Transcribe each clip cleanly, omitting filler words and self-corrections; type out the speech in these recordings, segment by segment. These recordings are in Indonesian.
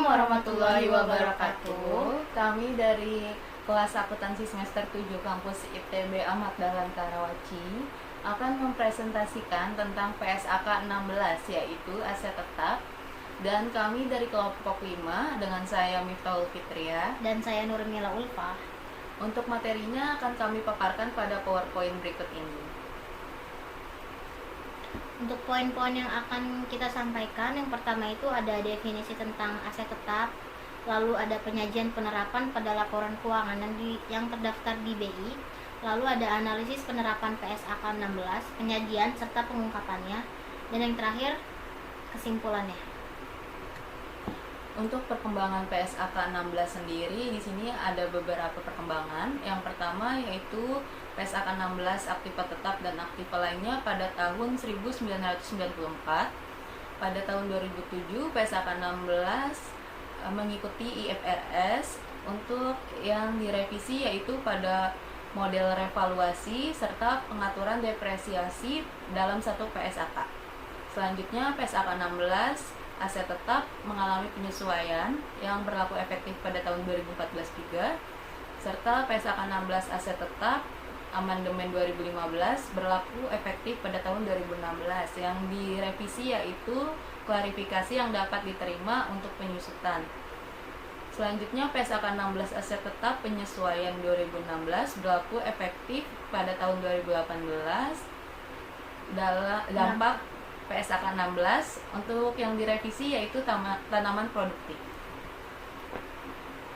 warahmatullahi wabarakatuh. Kami dari kelas akuntansi semester 7 kampus ITB Ahmad Dahlan Karawaci akan mempresentasikan tentang PSAK 16, yaitu aset tetap. Dan kami dari kelompok 5 dengan saya Miftahul Fitria dan saya Nurmila Ulfa. Untuk materinya akan kami paparkan pada PowerPoint berikut ini. Untuk poin-poin yang akan kita sampaikan, yang pertama itu ada definisi tentang aset tetap, lalu ada penyajian penerapan pada laporan keuangan yang terdaftar di BI, lalu ada analisis penerapan PSAK 16, penyajian serta pengungkapannya, dan yang terakhir kesimpulannya. Untuk perkembangan PSAK 16 sendiri, di sini ada beberapa perkembangan. Yang pertama yaitu PSAK 16 aktiva tetap dan aktiva lainnya pada tahun 1994. Pada tahun 2007 PSAK 16 mengikuti IFRS. Untuk yang direvisi yaitu pada model revaluasi serta pengaturan depresiasi dalam satu PSAK. Selanjutnya PSAK 16 aset tetap mengalami penyesuaian yang berlaku efektif pada tahun 2014 juga, serta PSAK 16 aset tetap amandemen 2015 berlaku efektif pada tahun 2016. Yang direvisi yaitu klarifikasi yang dapat diterima untuk penyusutan. Selanjutnya PSAK 16 aset tetap penyesuaian 2016 berlaku efektif pada tahun 2018. Dampak PSAK 16 untuk yang direvisi yaitu tanaman produktif.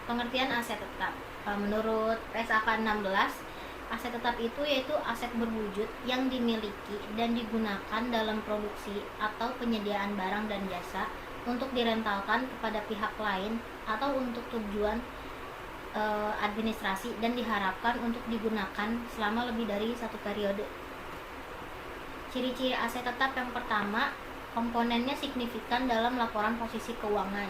Pengertian aset tetap. Menurut PSAK 16, aset tetap itu yaitu aset berwujud yang dimiliki dan digunakan dalam produksi atau penyediaan barang dan jasa untuk direntalkan kepada pihak lain atau untuk tujuan administrasi dan diharapkan untuk digunakan selama lebih dari satu periode. Ciri-ciri aset tetap: yang pertama, komponennya signifikan dalam laporan posisi keuangan.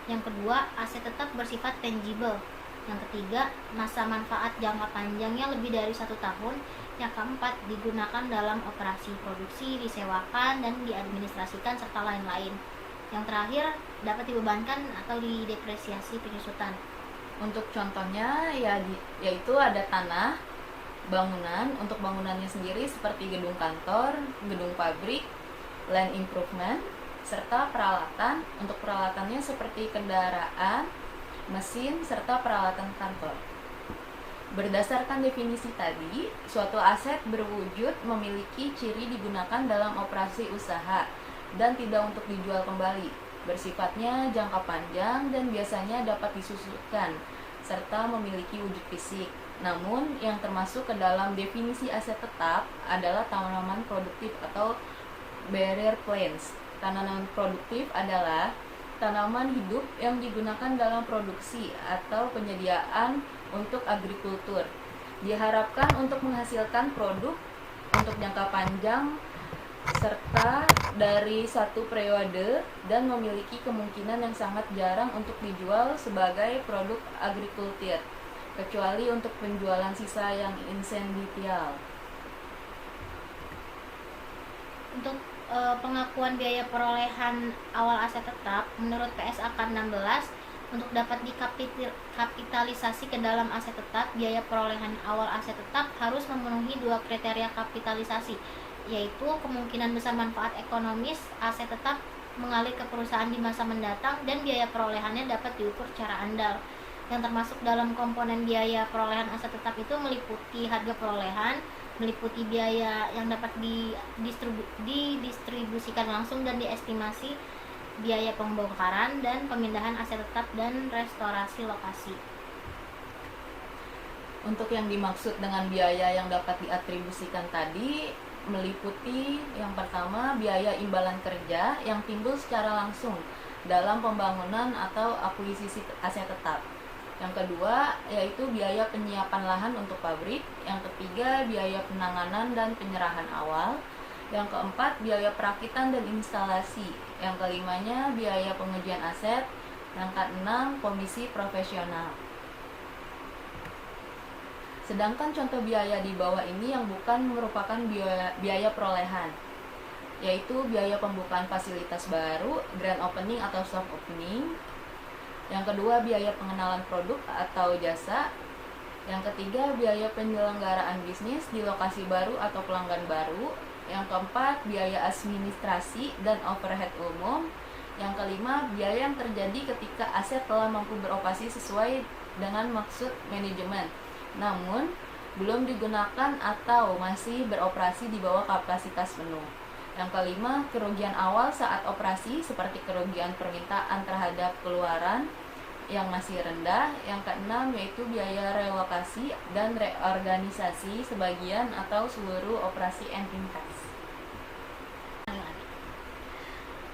Yang kedua, aset tetap bersifat tangible. Yang ketiga, masa manfaat jangka panjangnya lebih dari 1 tahun. Yang keempat, digunakan dalam operasi produksi, disewakan, dan diadministrasikan, serta lain-lain. Yang terakhir, dapat dibebankan atau didepresiasi penyusutan. Untuk contohnya yaitu ada tanah, bangunan. Untuk bangunannya sendiri seperti gedung kantor, gedung pabrik, land improvement, serta peralatan. Untuk peralatannya seperti kendaraan, mesin, serta peralatan kantor. Berdasarkan definisi tadi, suatu aset berwujud memiliki ciri digunakan dalam operasi usaha dan tidak untuk dijual kembali, bersifatnya jangka panjang dan biasanya dapat disusutkan, serta memiliki wujud fisik. Namun, yang termasuk ke dalam definisi aset tetap adalah tanaman produktif atau barrier plants. Tanaman produktif adalah tanaman hidup yang digunakan dalam produksi atau penyediaan untuk agrikultur. Diharapkan untuk menghasilkan produk untuk jangka panjang serta dari satu periode dan memiliki kemungkinan yang sangat jarang untuk dijual sebagai produk agrikultur, kecuali untuk penjualan sisa yang insendial. Untuk pengakuan biaya perolehan awal aset tetap, menurut PSAK 16, untuk dapat dikapitalisasi ke dalam aset tetap, biaya perolehan awal aset tetap harus memenuhi 2 kriteria kapitalisasi, yaitu kemungkinan besar manfaat ekonomis aset tetap mengalir ke perusahaan di masa mendatang, dan biaya perolehannya dapat diukur secara andal. Yang termasuk dalam komponen biaya perolehan aset tetap itu meliputi harga perolehan, meliputi biaya yang dapat didistribusikan langsung dan diestimasi, biaya pembongkaran dan pemindahan aset tetap, dan restorasi lokasi. Untuk yang dimaksud dengan biaya yang dapat diatribusikan tadi meliputi yang pertama biaya imbalan kerja yang timbul secara langsung dalam pembangunan atau akuisisi aset tetap. Yang kedua yaitu biaya penyiapan lahan untuk pabrik. Yang ketiga biaya penanganan dan penyerahan awal. Yang keempat biaya perakitan dan instalasi. Yang kelimanya biaya pengujian aset. Yang keenam komisi profesional. Sedangkan contoh biaya di bawah ini yang bukan merupakan biaya perolehan, yaitu biaya pembukaan fasilitas baru, grand opening atau soft opening, Yang kedua, biaya pengenalan produk atau jasa. Yang ketiga, biaya penyelenggaraan bisnis di lokasi baru atau pelanggan baru. Yang keempat, biaya administrasi dan overhead umum. Yang kelima, biaya yang terjadi ketika aset telah mampu beroperasi sesuai dengan maksud manajemen, namun belum digunakan atau masih beroperasi di bawah kapasitas penuh. Yang kelima, kerugian awal saat operasi seperti kerugian permintaan terhadap keluaran yang masih rendah. Yang keenam yaitu biaya relokasi dan reorganisasi sebagian atau seluruh operasi entitas.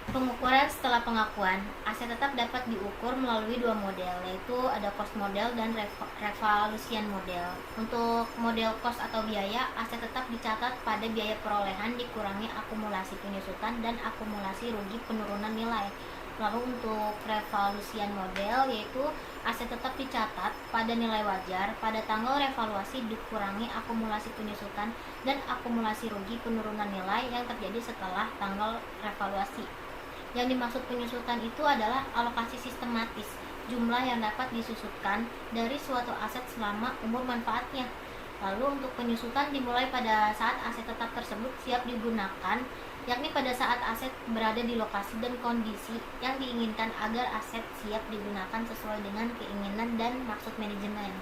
Pengukuran setelah pengakuan, aset tetap dapat diukur melalui dua model, yaitu ada cost model dan revaluation model. Untuk model cost atau biaya, aset tetap dicatat pada biaya perolehan dikurangi akumulasi penyusutan dan akumulasi rugi penurunan nilai. Lalu untuk revaluation model, yaitu aset tetap dicatat pada nilai wajar pada tanggal revaluasi dikurangi akumulasi penyusutan dan akumulasi rugi penurunan nilai yang terjadi setelah tanggal revaluasi. Yang dimaksud penyusutan itu adalah alokasi sistematis jumlah yang dapat disusutkan dari suatu aset selama umur manfaatnya. Lalu untuk penyusutan dimulai pada saat aset tetap tersebut siap digunakan, yakni pada saat aset berada di lokasi dan kondisi yang diinginkan agar aset siap digunakan sesuai dengan keinginan dan maksud manajemen.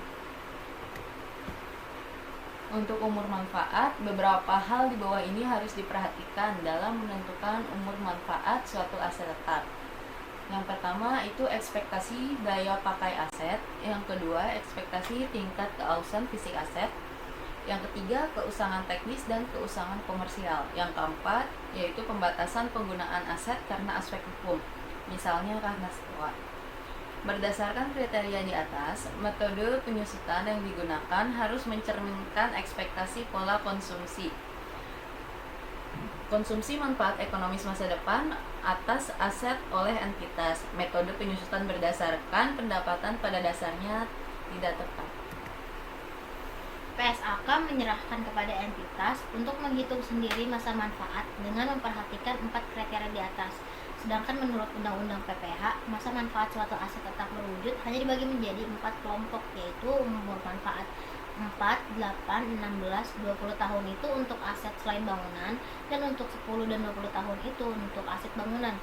Untuk umur manfaat, beberapa hal di bawah ini harus diperhatikan dalam menentukan umur manfaat suatu aset tetap. Yang pertama itu ekspektasi daya pakai aset. Yang kedua, ekspektasi tingkat keausan fisik aset. Yang ketiga, keusangan teknis dan keusangan komersial. Yang keempat, yaitu pembatasan penggunaan aset karena aspek hukum, misalnya karena sewa. Berdasarkan kriteria di atas, metode penyusutan yang digunakan harus mencerminkan ekspektasi pola konsumsi manfaat ekonomis masa depan atas aset oleh entitas. Metode penyusutan berdasarkan pendapatan pada dasarnya tidak tepat. PSAK menyerahkan kepada entitas untuk menghitung sendiri masa manfaat dengan memperhatikan 4 kriteria di atas. Sedangkan menurut Undang-Undang PPH, masa manfaat suatu aset tetap berwujud hanya dibagi menjadi 4 kelompok, yaitu umur manfaat 4, 8, 16, 20 tahun itu untuk aset selain bangunan, dan untuk 10 dan 20 tahun itu untuk aset bangunan.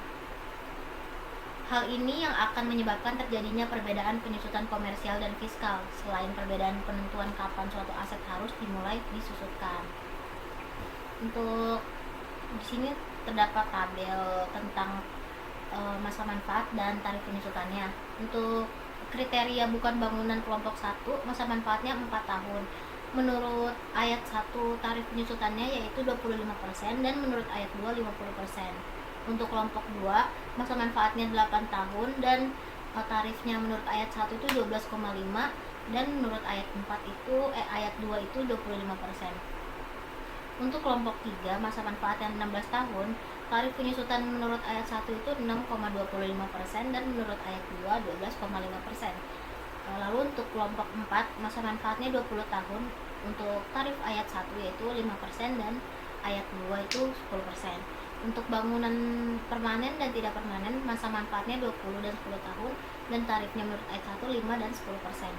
Hal ini yang akan menyebabkan terjadinya perbedaan penyusutan komersial dan fiskal, selain perbedaan penentuan kapan suatu aset harus dimulai disusutkan. Untuk di sini terdapat tabel tentang masa manfaat dan tarif penyusutannya. Untuk kriteria bukan bangunan kelompok 1, masa manfaatnya 4 tahun. Menurut ayat 1, tarif penyusutannya yaitu 25% dan menurut ayat 2 50%. Untuk kelompok 2, masa manfaatnya 8 tahun dan tarifnya menurut ayat 1 itu 12,5 dan menurut ayat 4 itu ayat 2 itu 25%. Untuk kelompok 3, masa manfaatnya 16 tahun, tarif penyusutan menurut ayat 1 itu 6,25% dan menurut ayat 2 12,5%. Lalu untuk kelompok 4, masa manfaatnya 20 tahun, untuk tarif ayat 1 yaitu 5% dan ayat 2 itu 10%. Untuk bangunan permanen dan tidak permanen, masa manfaatnya 20 dan 10 tahun dan tarifnya menurut ayat 1 5 dan 10%.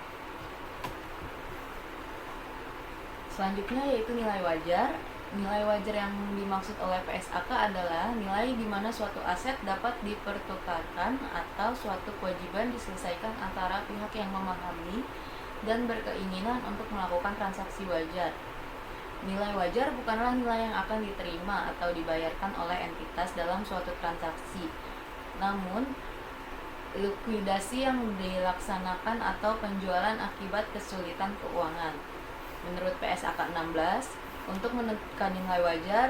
Selanjutnya yaitu nilai wajar. Nilai wajar yang dimaksud oleh PSAK adalah nilai di mana suatu aset dapat dipertukarkan atau suatu kewajiban diselesaikan antara pihak yang memahami dan berkeinginan untuk melakukan transaksi wajar. Nilai wajar bukanlah nilai yang akan diterima atau dibayarkan oleh entitas dalam suatu transaksi, namun likuidasi yang dilaksanakan atau penjualan akibat kesulitan keuangan. Menurut PSAK 16, untuk menentukan nilai wajar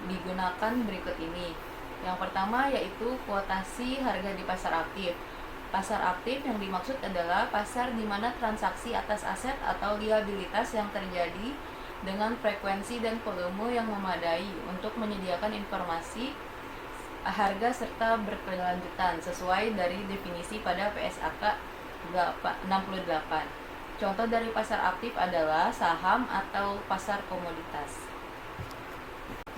digunakan berikut ini. Yang pertama yaitu kuotasi harga di pasar aktif. Pasar aktif yang dimaksud adalah pasar di mana transaksi atas aset atau liabilitas yang terjadi dengan frekuensi dan volume yang memadai untuk menyediakan informasi harga serta berkelanjutan sesuai dari definisi pada PSAK 68. Contoh dari pasar aktif adalah saham atau pasar komoditas.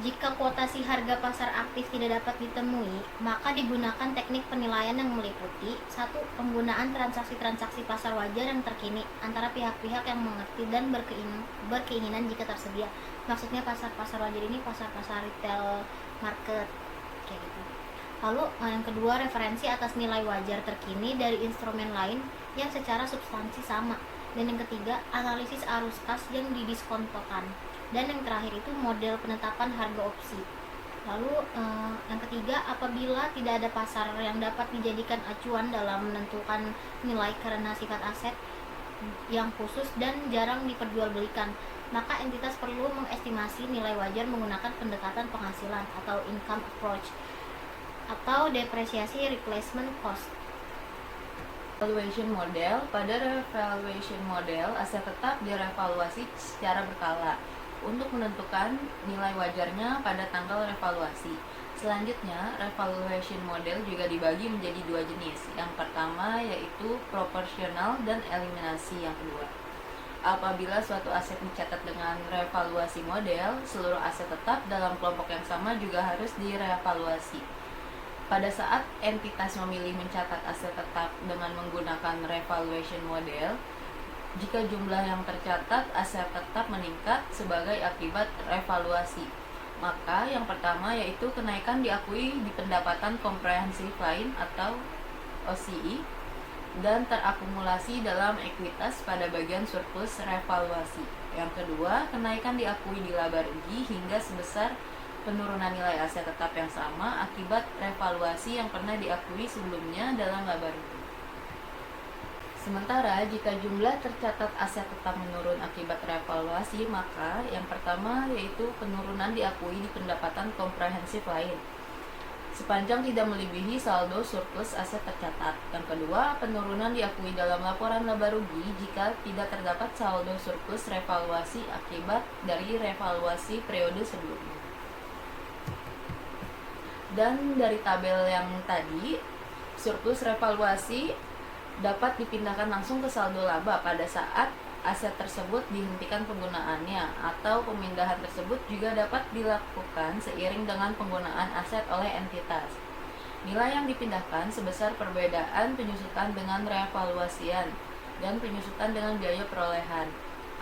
Jika kuotasi harga pasar aktif tidak dapat ditemui, maka digunakan teknik penilaian yang meliputi: 1. Penggunaan transaksi-transaksi pasar wajar yang terkini antara pihak-pihak yang mengerti dan berkeinginan jika tersedia. Maksudnya pasar-pasar wajar ini pasar-pasar retail market kayak gitu. Lalu yang kedua, referensi atas nilai wajar terkini dari instrumen lain yang secara substansi sama. Dan yang ketiga, analisis arus kas yang didiskontokan. Dan yang terakhir itu model penetapan harga opsi. Lalu yang ketiga, apabila tidak ada pasar yang dapat dijadikan acuan dalam menentukan nilai karena sifat aset yang khusus dan jarang diperjualbelikan, maka entitas perlu mengestimasi nilai wajar menggunakan pendekatan penghasilan atau income approach atau depresiasi replacement cost. Revaluation model. Pada revaluation model, aset tetap direvaluasi secara berkala untuk menentukan nilai wajarnya pada tanggal revaluasi. Selanjutnya, revaluation model juga dibagi menjadi dua jenis. Yang pertama yaitu proporsional dan eliminasi yang kedua. Apabila suatu aset dicatat dengan revaluasi model, seluruh aset tetap dalam kelompok yang sama juga harus direvaluasi. Pada saat entitas memilih mencatat aset tetap dengan menggunakan revaluation model, jika jumlah yang tercatat aset tetap meningkat sebagai akibat revaluasi, maka yang pertama yaitu kenaikan diakui di pendapatan komprehensif lain atau OCI dan terakumulasi dalam ekuitas pada bagian surplus revaluasi. Yang kedua, kenaikan diakui di laba rugi hingga sebesar penurunan nilai aset tetap yang sama akibat revaluasi yang pernah diakui sebelumnya dalam laba rugi. Sementara jika jumlah tercatat aset tetap menurun akibat revaluasi, maka yang pertama yaitu penurunan diakui di pendapatan komprehensif lain sepanjang tidak melebihi saldo surplus aset tercatat. Yang kedua, penurunan diakui dalam laporan laba rugi jika tidak terdapat saldo surplus revaluasi akibat dari revaluasi periode sebelumnya. Dan dari tabel yang tadi, surplus revaluasi dapat dipindahkan langsung ke saldo laba pada saat aset tersebut dihentikan penggunaannya, atau pemindahan tersebut juga dapat dilakukan seiring dengan penggunaan aset oleh entitas. Nilai yang dipindahkan sebesar perbedaan penyusutan dengan revaluasian dan penyusutan dengan biaya perolehan,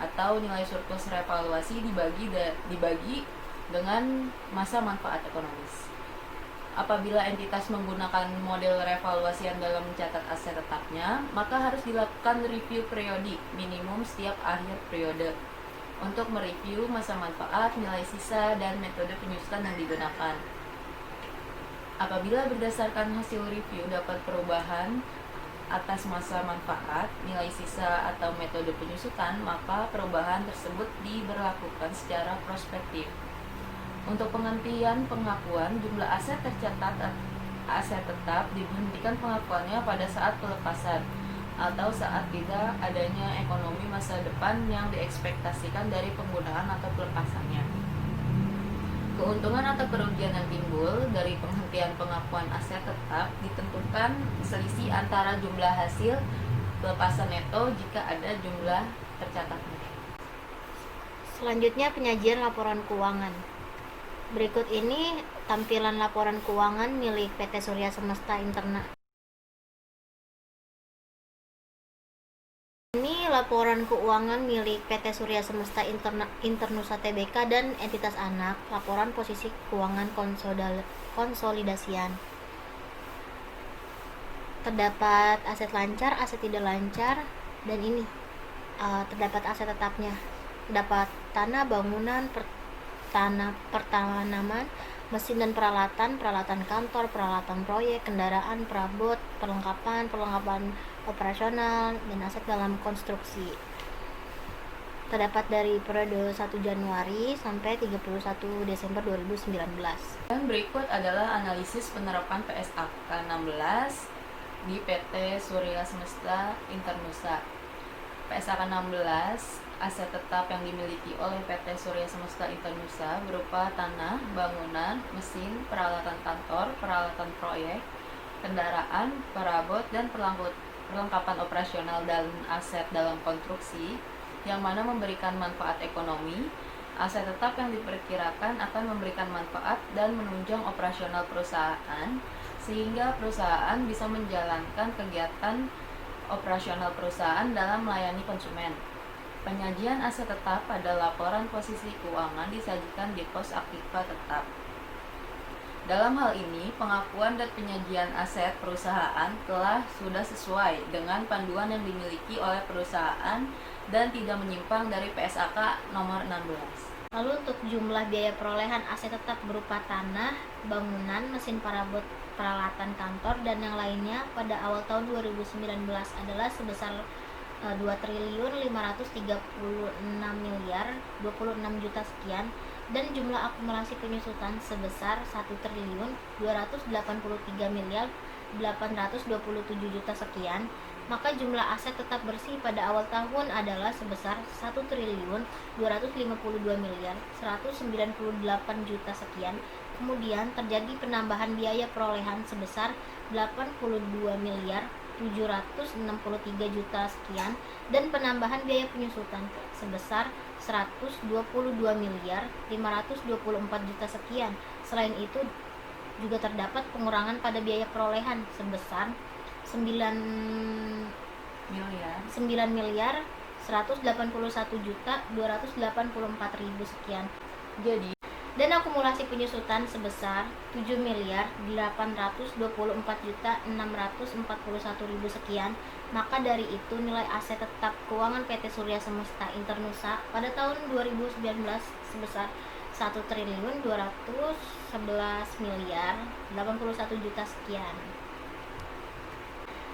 atau nilai surplus revaluasi dibagi dengan masa manfaat ekonomis. Apabila entitas menggunakan model revaluasian dalam mencatat aset tetapnya, maka harus dilakukan review periodik minimum setiap akhir periode untuk mereview masa manfaat, nilai sisa, dan metode penyusutan yang digunakan. Apabila berdasarkan hasil review dapat perubahan atas masa manfaat, nilai sisa, atau metode penyusutan, maka perubahan tersebut diberlakukan secara prospektif. Untuk penghentian pengakuan, jumlah aset tercatat aset tetap dihentikan pengakuannya pada saat pelepasan atau saat tidak adanya ekonomi masa depan yang diekspektasikan dari penggunaan atau pelepasannya. Keuntungan atau kerugian yang timbul dari penghentian pengakuan aset tetap ditentukan selisih antara jumlah hasil pelepasan neto jika ada jumlah tercatatnya. Selanjutnya, penyajian laporan keuangan. Berikut ini tampilan laporan keuangan milik PT Surya Semesta Ini laporan keuangan milik PT Surya Semesta Internusa Tbk dan entitas anak, laporan posisi keuangan konsolidasian. Terdapat aset lancar, aset tidak lancar, dan ini terdapat aset tetapnya. Terdapat tanah, bangunan, pertanaman, mesin dan peralatan kantor, peralatan proyek, kendaraan, perabot, perlengkapan operasional, dan aset dalam konstruksi. Terdapat dari periode 1 Januari sampai 31 Desember 2019. Dan berikut adalah analisis penerapan PSAK 16 di PT Surya Semesta Internusa. PSAK 16 aset tetap yang dimiliki oleh PT Surya Semesta Internusa berupa tanah, bangunan, mesin, peralatan kantor, peralatan proyek, kendaraan, perabot, dan perlengkapan operasional dan aset dalam konstruksi yang mana memberikan manfaat ekonomi Aset tetap yang diperkirakan akan memberikan manfaat dan menunjang operasional perusahaan sehingga perusahaan bisa menjalankan kegiatan operasional perusahaan dalam melayani konsumen. Penyajian aset tetap pada laporan posisi keuangan disajikan di pos aktiva tetap. Dalam hal ini, pengakuan dan penyajian aset perusahaan sudah sesuai dengan panduan yang dimiliki oleh perusahaan dan tidak menyimpang dari PSAK nomor 16. Lalu untuk jumlah biaya perolehan aset tetap berupa tanah, bangunan, mesin parabot, peralatan kantor, dan yang lainnya pada awal tahun 2019 adalah sebesar 2.536.026 juta sekian, dan jumlah akumulasi penyusutan sebesar 1.283.827 juta sekian. Maka jumlah aset tetap bersih pada awal tahun adalah sebesar 1.252.198 juta sekian. Kemudian terjadi penambahan biaya perolehan sebesar 82.763 juta sekian, dan penambahan biaya penyusutan sebesar 122.524 juta sekian. Selain itu juga terdapat pengurangan pada biaya perolehan sebesar 9.181.284.000 sekian. Dan akumulasi penyusutan sebesar 7.824.641.000 sekian. Maka dari itu nilai aset tetap keuangan PT Surya Semesta Internusa pada tahun 2019 sebesar 1.211.081.000 sekian.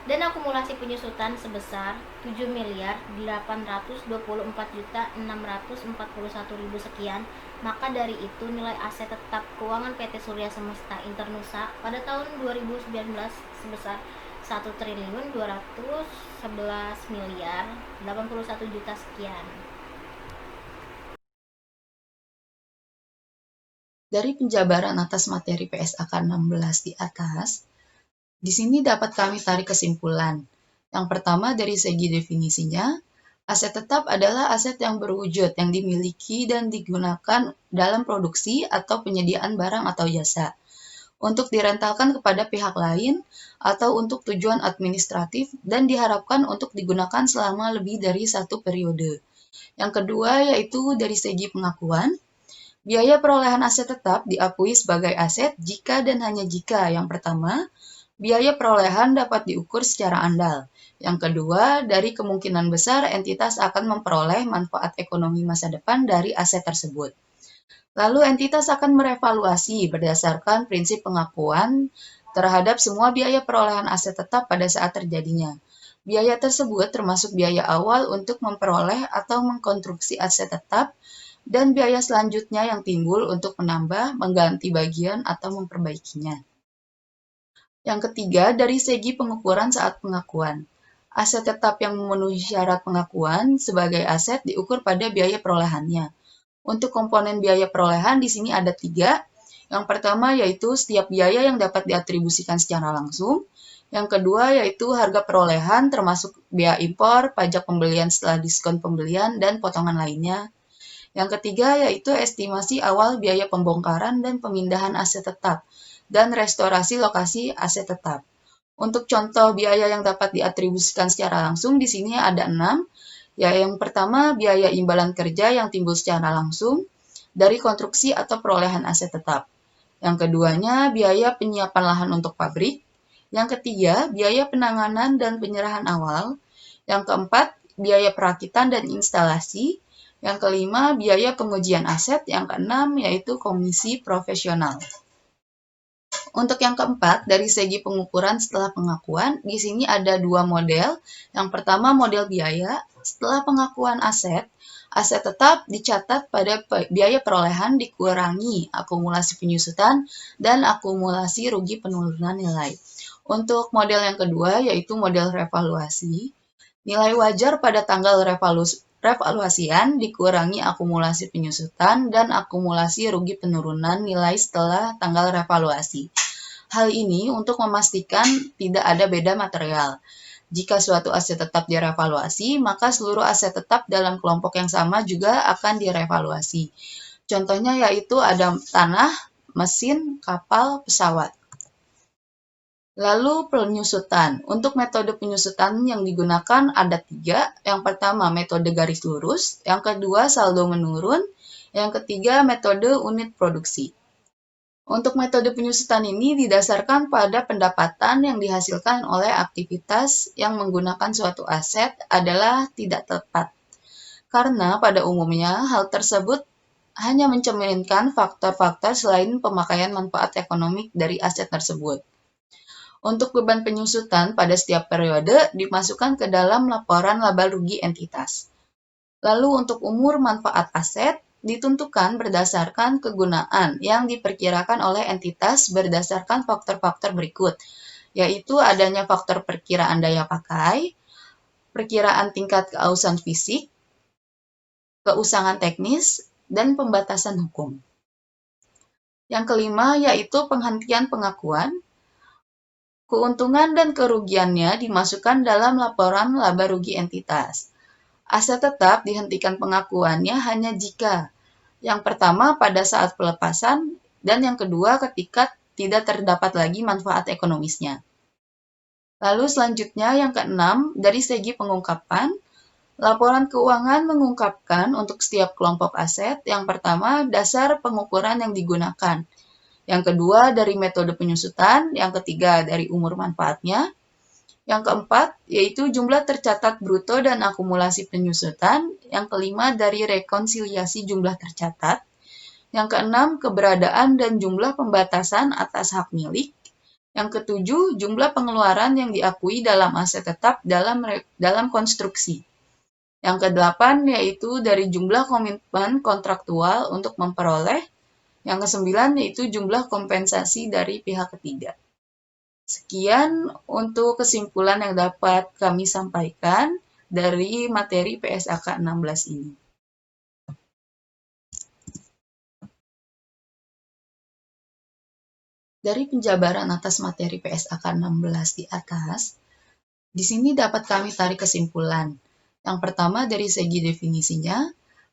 Dan akumulasi penyusutan sebesar 7.824.641.000 sekian. Maka dari itu nilai aset tetap keuangan PT Surya Semesta Internusa pada tahun 2019 sebesar 1.211.081.000 sekian. Dari penjabaran atas materi PSAK 16 di atas, di sini dapat kami tarik kesimpulan. Yang pertama dari segi definisinya, aset tetap adalah aset yang berwujud yang dimiliki dan digunakan dalam produksi atau penyediaan barang atau jasa untuk direntalkan kepada pihak lain atau untuk tujuan administratif dan diharapkan untuk digunakan selama lebih dari satu periode. Yang kedua yaitu dari segi pengakuan, biaya perolehan aset tetap diakui sebagai aset jika dan hanya jika yang pertama, biaya perolehan dapat diukur secara andal. Yang kedua, dari kemungkinan besar entitas akan memperoleh manfaat ekonomi masa depan dari aset tersebut. Lalu entitas akan merevaluasi berdasarkan prinsip pengakuan terhadap semua biaya perolehan aset tetap pada saat terjadinya. Biaya tersebut termasuk biaya awal untuk memperoleh atau mengkonstruksi aset tetap dan biaya selanjutnya yang timbul untuk menambah, mengganti bagian, atau memperbaikinya. Yang ketiga, dari segi pengukuran saat pengakuan. Aset tetap yang memenuhi syarat pengakuan sebagai aset diukur pada biaya perolehannya. Untuk komponen biaya perolehan di sini ada 3. Yang pertama yaitu setiap biaya yang dapat diatribusikan secara langsung. Yang kedua yaitu harga perolehan termasuk biaya impor, pajak pembelian setelah diskon pembelian, dan potongan lainnya. Yang ketiga yaitu estimasi awal biaya pembongkaran dan pemindahan aset tetap dan restorasi lokasi aset tetap. Untuk contoh biaya yang dapat diatribusikan secara langsung di sini ada 6. Ya, yang pertama biaya imbalan kerja yang timbul secara langsung dari konstruksi atau perolehan aset tetap. Yang keduanya biaya penyiapan lahan untuk pabrik. Yang ketiga biaya penanganan dan penyerahan awal. Yang keempat biaya perakitan dan instalasi. Yang kelima biaya pengujian aset. Yang keenam yaitu komisi profesional. Untuk yang keempat, dari segi pengukuran setelah pengakuan, di sini ada 2 model. Yang pertama model biaya. Setelah pengakuan aset tetap dicatat pada biaya perolehan dikurangi akumulasi penyusutan dan akumulasi rugi penurunan nilai. Untuk model yang kedua, yaitu model revaluasi. Nilai wajar pada tanggal revaluasian dikurangi akumulasi penyusutan dan akumulasi rugi penurunan nilai setelah tanggal revaluasi. Hal ini untuk memastikan tidak ada beda material. Jika suatu aset tetap direvaluasi, maka seluruh aset tetap dalam kelompok yang sama juga akan direvaluasi. Contohnya yaitu ada tanah, mesin, kapal, pesawat. Lalu penyusutan. Untuk metode penyusutan yang digunakan ada 3. Yang pertama metode garis lurus, yang kedua saldo menurun, yang ketiga metode unit produksi. Untuk metode penyusutan ini didasarkan pada pendapatan yang dihasilkan oleh aktivitas yang menggunakan suatu aset adalah tidak tepat. Karena pada umumnya hal tersebut hanya mencerminkan faktor-faktor selain pemakaian manfaat ekonomi dari aset tersebut. Untuk beban penyusutan pada setiap periode dimasukkan ke dalam laporan laba rugi entitas. Lalu untuk umur manfaat aset ditentukan berdasarkan kegunaan yang diperkirakan oleh entitas berdasarkan faktor-faktor berikut, yaitu adanya faktor perkiraan daya pakai, perkiraan tingkat keausan fisik, keusangan teknis, dan pembatasan hukum. Yang kelima yaitu penghentian pengakuan. Keuntungan dan kerugiannya dimasukkan dalam laporan laba rugi entitas. Aset tetap dihentikan pengakuannya hanya jika yang pertama pada saat pelepasan dan yang kedua ketika tidak terdapat lagi manfaat ekonomisnya. Lalu selanjutnya yang keenam, dari segi pengungkapan, laporan keuangan mengungkapkan untuk setiap kelompok aset yang pertama dasar pengukuran yang digunakan, yang kedua dari metode penyusutan, yang ketiga dari umur manfaatnya, yang keempat, yaitu jumlah tercatat bruto dan akumulasi penyusutan. Yang kelima, dari rekonsiliasi jumlah tercatat. Yang keenam, keberadaan dan jumlah pembatasan atas hak milik. Yang ketujuh, jumlah pengeluaran yang diakui dalam aset tetap dalam konstruksi. Yang kedelapan, yaitu dari jumlah komitmen kontraktual untuk memperoleh. Yang kesembilan, yaitu jumlah kompensasi dari pihak ketiga. Sekian untuk kesimpulan yang dapat kami sampaikan dari materi PSAK 16 ini. Dari penjabaran atas materi PSAK 16 di atas, di sini dapat kami tarik kesimpulan. Yang pertama dari segi definisinya,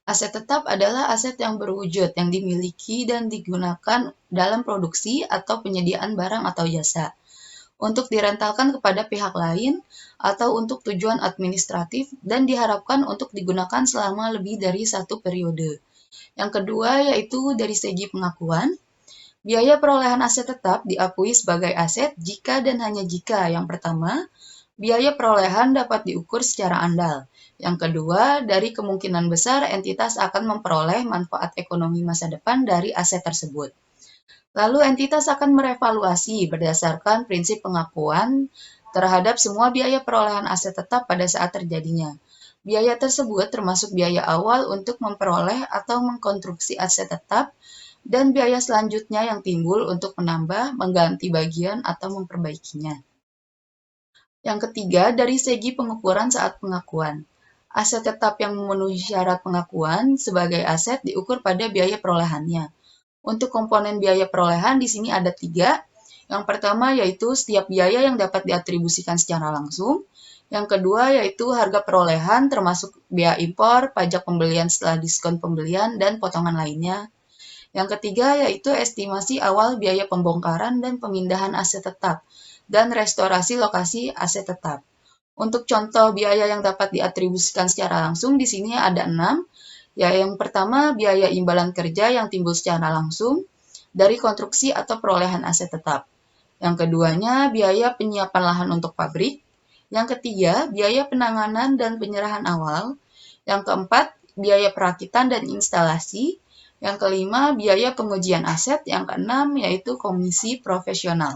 aset tetap adalah aset yang berwujud yang dimiliki dan digunakan dalam produksi atau penyediaan barang atau jasa, untuk direntalkan kepada pihak lain atau untuk tujuan administratif dan diharapkan untuk digunakan selama lebih dari 1 periode. Yang kedua yaitu dari segi pengakuan, biaya perolehan aset tetap diakui sebagai aset jika dan hanya jika yang pertama, biaya perolehan dapat diukur secara andal. Yang kedua, dari kemungkinan besar entitas akan memperoleh manfaat ekonomi masa depan dari aset tersebut. Lalu entitas akan merevaluasi berdasarkan prinsip pengakuan terhadap semua biaya perolehan aset tetap pada saat terjadinya. Biaya tersebut termasuk biaya awal untuk memperoleh atau mengkonstruksi aset tetap dan biaya selanjutnya yang timbul untuk menambah, mengganti bagian, atau memperbaikinya. Yang ketiga, dari segi pengukuran saat pengakuan. Aset tetap yang memenuhi syarat pengakuan sebagai aset diukur pada biaya perolehannya. Untuk komponen biaya perolehan di sini ada 3. Yang pertama yaitu setiap biaya yang dapat diatribusikan secara langsung. Yang kedua yaitu harga perolehan termasuk biaya impor, pajak pembelian setelah diskon pembelian, dan potongan lainnya. Yang ketiga yaitu estimasi awal biaya pembongkaran dan pemindahan aset tetap dan restorasi lokasi aset tetap. Untuk contoh biaya yang dapat diatribusikan secara langsung di sini ada 6. Ya, yang pertama biaya imbalan kerja yang timbul secara langsung dari konstruksi atau perolehan aset tetap. Yang keduanya biaya penyiapan lahan untuk pabrik. Yang ketiga biaya penanganan dan penyerahan awal. Yang keempat biaya perakitan dan instalasi. Yang kelima biaya pengujian aset. Yang keenam yaitu komisi profesional.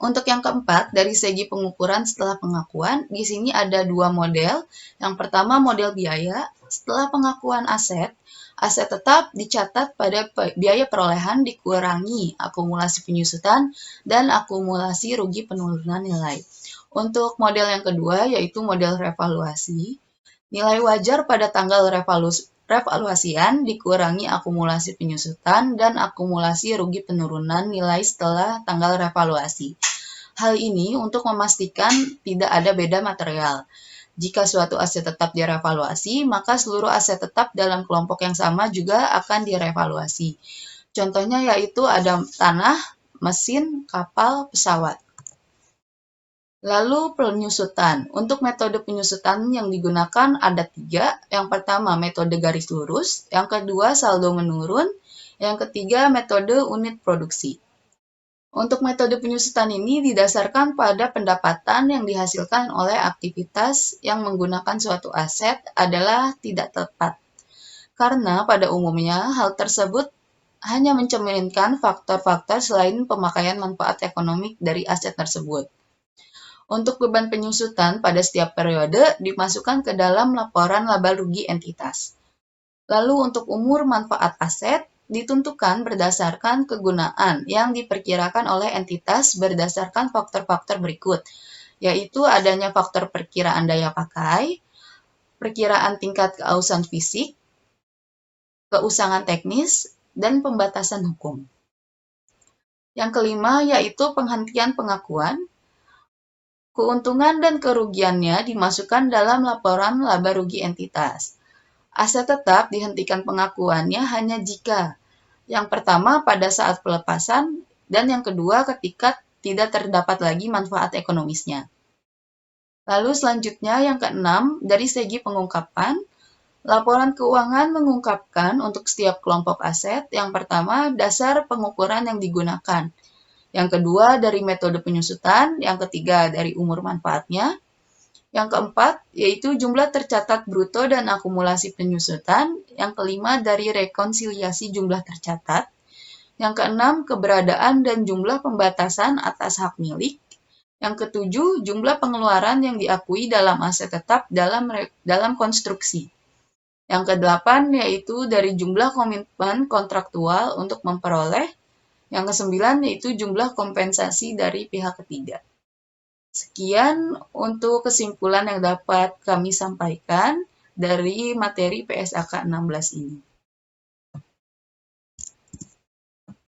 Untuk yang keempat, dari segi pengukuran setelah pengakuan, di sini ada 2 model. Yang pertama model biaya. Setelah pengakuan aset tetap dicatat pada biaya perolehan dikurangi akumulasi penyusutan dan akumulasi rugi penurunan nilai. Untuk model yang kedua yaitu model revaluasi. Nilai wajar pada tanggal revaluasian dikurangi akumulasi penyusutan dan akumulasi rugi penurunan nilai setelah tanggal revaluasi. Hal ini untuk memastikan tidak ada beda material. Jika suatu aset tetap direvaluasi, maka seluruh aset tetap dalam kelompok yang sama juga akan direvaluasi. Contohnya yaitu ada tanah, mesin, kapal, pesawat. Lalu penyusutan. Untuk metode penyusutan yang digunakan ada 3. Yang pertama metode garis lurus, yang kedua saldo menurun, yang ketiga metode unit produksi. Untuk metode penyusutan ini didasarkan pada pendapatan yang dihasilkan oleh aktivitas yang menggunakan suatu aset adalah tidak tepat. Karena pada umumnya hal tersebut hanya mencerminkan faktor-faktor selain pemakaian manfaat ekonomi dari aset tersebut. Untuk beban penyusutan pada setiap periode dimasukkan ke dalam laporan laba rugi entitas. Lalu untuk umur manfaat aset ditentukan berdasarkan kegunaan yang diperkirakan oleh entitas berdasarkan faktor-faktor berikut, yaitu adanya faktor perkiraan daya pakai, perkiraan tingkat keausan fisik, keusangan teknis, dan pembatasan hukum. Yang kelima yaitu penghentian pengakuan. Keuntungan dan kerugiannya dimasukkan dalam laporan laba rugi entitas. Aset tetap dihentikan pengakuannya hanya jika yang pertama pada saat pelepasan dan yang kedua ketika tidak terdapat lagi manfaat ekonomisnya. Lalu selanjutnya yang keenam, dari segi pengungkapan, laporan keuangan mengungkapkan untuk setiap kelompok aset yang pertama dasar pengukuran yang digunakan, yang kedua dari metode penyusutan, yang ketiga dari umur manfaatnya, yang keempat, yaitu jumlah tercatat bruto dan akumulasi penyusutan. Yang kelima, dari rekonsiliasi jumlah tercatat. Yang keenam, keberadaan dan jumlah pembatasan atas hak milik. Yang ketujuh, jumlah pengeluaran yang diakui dalam aset tetap dalam konstruksi. Yang kedelapan, yaitu dari jumlah komitmen kontraktual untuk memperoleh. Yang kesembilan, yaitu jumlah kompensasi dari pihak ketiga. Sekian untuk kesimpulan yang dapat kami sampaikan dari materi PSAK 16 ini.